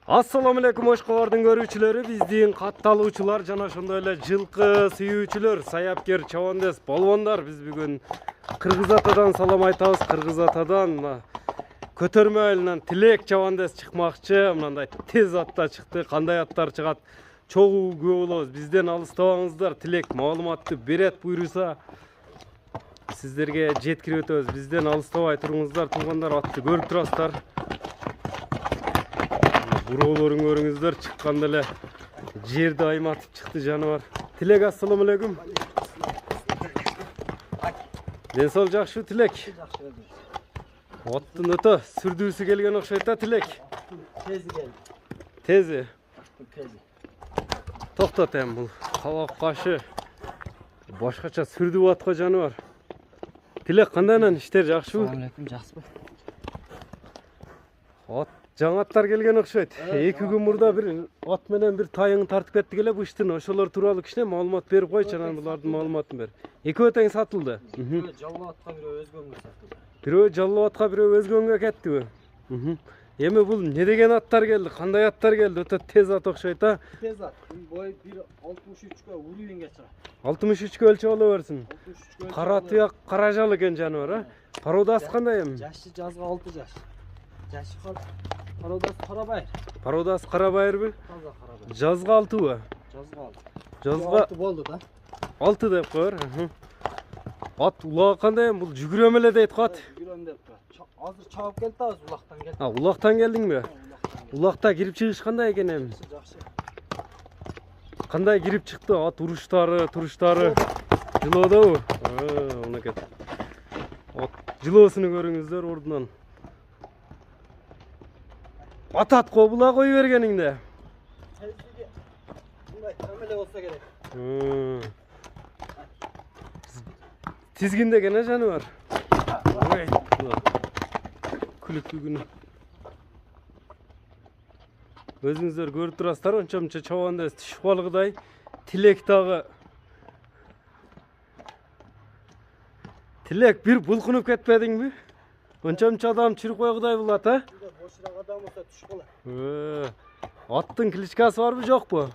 Assalamu alaikum Oşkovardın görүүчүлөрү, биздин катталуучулар жана ошондой эле жылкы сүйүүчүлөр, саяпкер, чабандес, балбондар. Биз бүгүн Кыргыз Атадан салам айтабыз. Кыргыз Атадан көтөрмө айылынан Тилек чабандес чыкмакчы. Мындай тез атта чыкты. Кандай аттар чыгат? Чогуу күбө болобуз. Бизден алыстабаңыздар. Тилек маалыматты берет буйруса сиздерге жеткирип өтөбүз. Бизден алыстабай туруңуздар, туугандар, атты көрүп турасыздар. Буроолорун көрүңүздөр, чыкканда эле жерди айматып чыкты жаныбар. Тилек, ассаламу алейкум. Ден соол жакшы Тилек? Жакшы. Аттын өтө сүрдүүсү келген окшойт да Тилек. Тези келди. Тези. Тези. Токтот эми бул кабак кашы башкача сүрдүп аткан жаныбар. Тилек, кандайнан иштер жакшыбы? Ассаламу алейкум, жакшыбы. Ат жаңы аттар келген окшойт. 2 күн мурда бир ат менен бир тайың тартып кеттик эле буштун. Ошолор тууралуу кичине маалымат берип койчу, анан булардын маалыматын бер. Экөө тең сатылды. Бирөө жаллап атка, бирөө өзгөнгө сатылды. Бирөө жаллап атка, бирөө өзгөнгө кеттиби? Эми бул не деген аттар келди? Кандай аттар келди? Өтө тез ат окшойт а. Тез ат. Бой 1.63гө уровеньге чыгат. 63гө өлчөп ала берсин. 63гө. Кара туяк, кара жал экен жаныбар а. Породасы кандай эми? Жашы жазга 6 жаш. Жашы породасы карабайыр. Породасы карабайырбы? Таза карабайыр. Жазга 6бы? Жазга 6. Жазга 6 болду да. 6 деп коер. Ат улага кандай эми? Бул жүгүрөм эле дейт го ат. Жүрөм деп тур. Азыр чабып келди, азыр улактан келди. Улактан келдиңби? Улакта кирип чыгыш кандай экен эми? Жакшы. Кандай кирип чыкты? Ат уруштары, туруштары жылоодобу? Мынакей. Ат жылоосуну көрүңүздөр ордунан. Атат кобула кой бергениңде. Тезиге мындай камеле болса керек. Тизгинде экен жаныбар. Күлүктүү күнү. Өзүңүздөр көрүп турасыздар, онча-мынча чабандес түшүп калгыдай. Тилек дагы. Тилек, бир булкунуп кетпедиңби? Онча-мынча адам чүрүп койгудай булат, а? Бошураак адам болсо түшүп калат. Аттын кличкасы барбы, жокпу?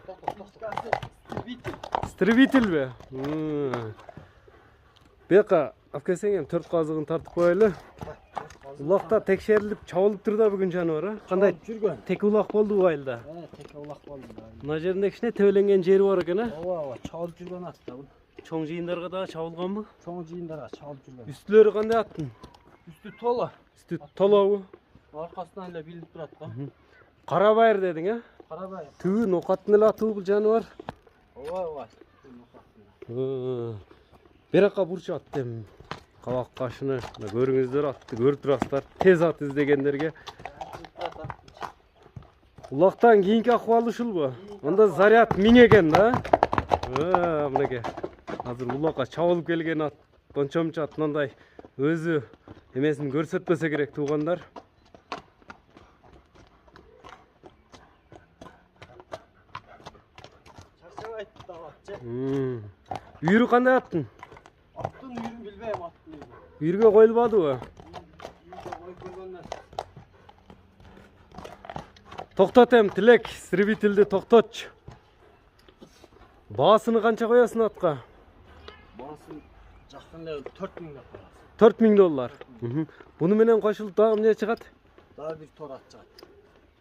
Стребителби? Бека, алып келсең эми 4 казыгын тартып коелу. Улакта текшерилип, чабылыптыр да бүгүн жаныбар, а? Кандай жүргөн? Тек улак болду айылда. Тек улак болду. Мына жеринде кичине төбөленген жери бар экен, а? Ооба, чабылып жүргөн ат да бул. Чоң жыйындарга дагы чабылганбы? Чоң жыйындарга чабылып жүргөн. Үстүлөрү кандай аттын? Үстү толо. Үстү толобу? Аркасынан эле билип турат да. Карабайыр дедиң, а? Карабайыр. Түбү нокаттын эле атуу бул жаныбар. Ооба. Берака бурчу ат эми. Кабак кашыны көрүңүздөр, атты көрүп турасыздар. Тез ат издегендерге. Улактан кийинки акыбалы ушулбу? Анда заряд 1000 экен да. Мынакей. Азыр улакка чабылып келген ат. Ончомча ат мындай өзү эмесин көрсөтпөсө керек туугандар. Чарчабайт да атчы. Үйүрү кандай аттын? Аттын үйүрүн билбейм, аттын үйүрүн. Үйүргө коюлбадыбы? Үйүргө коюп көргөндөн. Токтот эми Тилек, стребителди токтотчу. Баасыны канча коесуң атка? Баасын жакын эле 4000 деп коёбуз. 4000 доллар. Буну менен кошулуп дагы эмне чыгат? Дагы бир тор ат чыгат.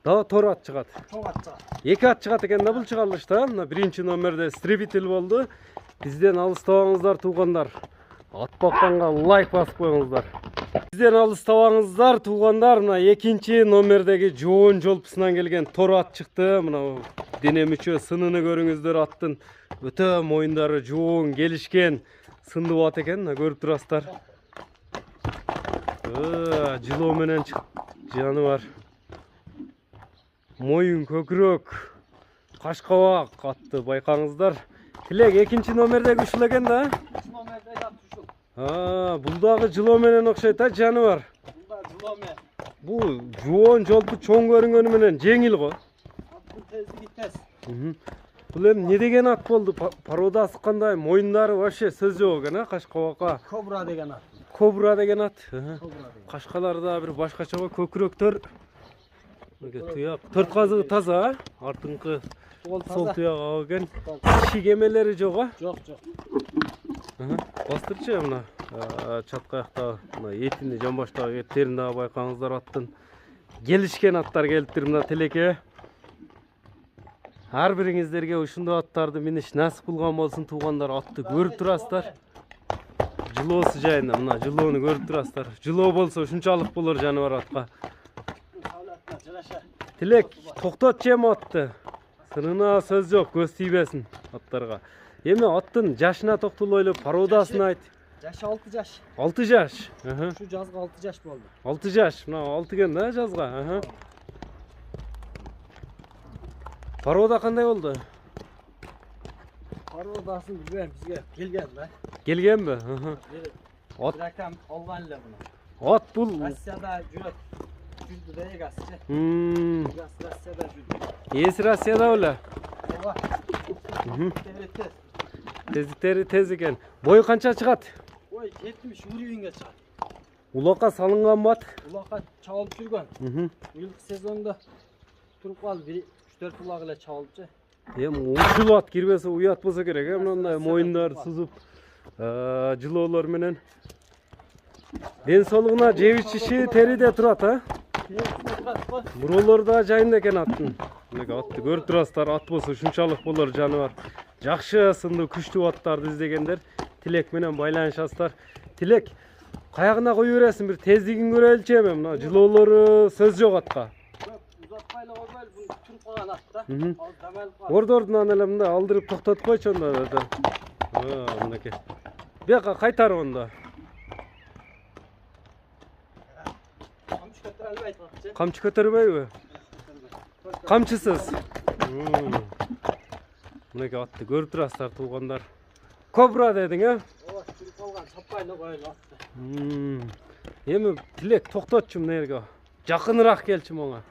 Дагы тор ат чыгат. Чоң ат чыгат. 2 ат чыгат экен да бул чыгарылышта. Мына 1-номерде стребитель болду. Бизден алыстабаңыздар туугандар. Ат бакканга лайк басып коюңуздар. Бизден алыстабаңыздар туугандар. Мына 2-номердеги жоон жолпусунан келген тор ат чыкты. Мына дене мүчө сынын көрүңүздөр аттын. Өтө моюндары жоон келишкен сындуу ат экен. Мына көрүп турасыздар. Жылоо менен жаныбар. Моюн көкүрөк, кашкабак атты байкаңыздар. Тилек 2-номердеги ушул экен да? 2-номердеги ат ушул. Бул дагы жылоо менен окшойт, а жаныбар? Бул да жылоо менен. Бул жоон жолпу чоң көрүнгөнү менен жеңил го. Аттын тезиги тез. Бул эми не деген ат болду? Породасы кандай? Моюндары вообще сөз жок экен, а? Кашкабакка. Кобра деген ат. Кобра деген ат. Кобра деген. Кашкалары да бир башкача көкүрөктөр. Tuyak. 4 kazığı taza. Артыңкы sol tuyaq eкен. Kişi gemeleri жоқ а? Жоқ. Бастырчы мына чатка жакта мына этини жамбаштагы еттерин дагы байкаңыздар аттын. Келишкен аттар келиптир мына тилекке. Ар бириңиздерге ушундай аттарды миниш насип кылган болсун туугандар. Атты көрүп турасыздар. Жылоосу жайында мына жылоону көрүп турасыздар. Жылоо болсо ушунчалык болор жаныбар атка. Тилек токтот жем атты. Сынына сөз жок, көз тийбесин аттарга. Эми аттын жашына токтолойлу, породасын айт. Жашы 6 жаш. 6 жаш. Şu жазга 6 жаш болду. 6 жаш. Мына 6 кен да жазга. Порода кандай болду? Parodaсын билбейм, бизге келген да. Келгенби? At Ракам алган эле буну. At бул. Россияда жүрөт. Жүрдү да эгасы. Россияда жүрдү. Эси Россияда беле. Ооба. Тездиктери тез экен. Бою канча чыгат? Ой, 70 уровеньге чыгат. Улакка салынган бат. Улакка чабылып жүргөн. Быйылкы сезондо туруп калды, 3-4 улак эле чабылыпчы. Эми ушул ат кирбесе уят болсо керек, мындай моюндар сузуп, жылоолор менен. Ден соолугуна жеп ичиши териде турат, а? Муролор да жайында экен аттын. Мына атты көрүп турасыздар, ат болсо ушунчалык болор жаныбар. Жакшы сындуу күчтүү аттарды издегендер Тилек менен байланышасыздар. Тилек, каягына кое бересиң, бир тездигин көрөлүчү эми, мына жылоолору сөз жок атка. Uzatmayla koymayla bunu turup kalan attı. Ордордун эле мындай алдырып токтотуп койчу онда. Мынакей. Бияка кайтар онда. Камчы көтөрбөйбү? Камчысыз. Мынакей атты көрүп турасыздар туугандар. Кобра дедиң, э? Ооба, туруп калган чаппайла коюлуп атты. Эми Тилек токтотчу мына жерге. Жакыныраак келчи мага.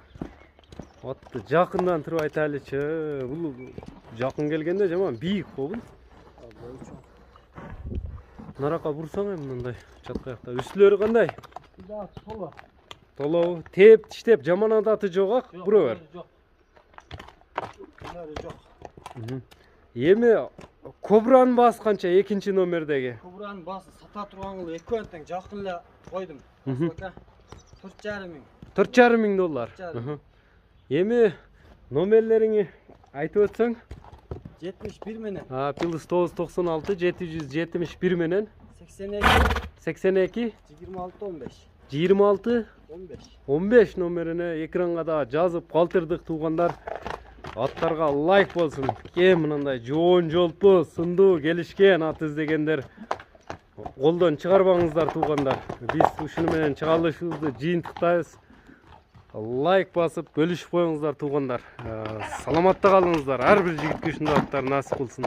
Атты жакындан туруп айтайлычы. Бул жакын келгенде жаман бийик го бул. Наракка бурсаң эми мындай чатка жакта. Үстүлөрү кандай? Да, толо. Толобу. Теп тиштеп жаман адаты жок ак, бура бер. Жок. Жок. Эми Кобранын баасы канча экинчи номердеги? Кобранын баасы сата турган экөө тең жакын эле койдум. 4,5 миң. 4,5 миң доллар. Эми номерлериңи айтып өтсөң? 71 менен. Плюс 996 771 менен 82 26 26 15 номерине экранга да жазып калтырдык туугандар. Аттарга лайк болсун. Кем мындай жоон жолпу, сындуу келишкен ат издегендер колдон чыгарбаңыздар туугандар. Биз ушуну менен чыгарылышыбызды жыйынтыктайбыз. Лайк басып бөлүшүп коюңуздар туугандар. Саламатта калыңыздар. Ар бир жигитке ушундай аттар насип кылсын.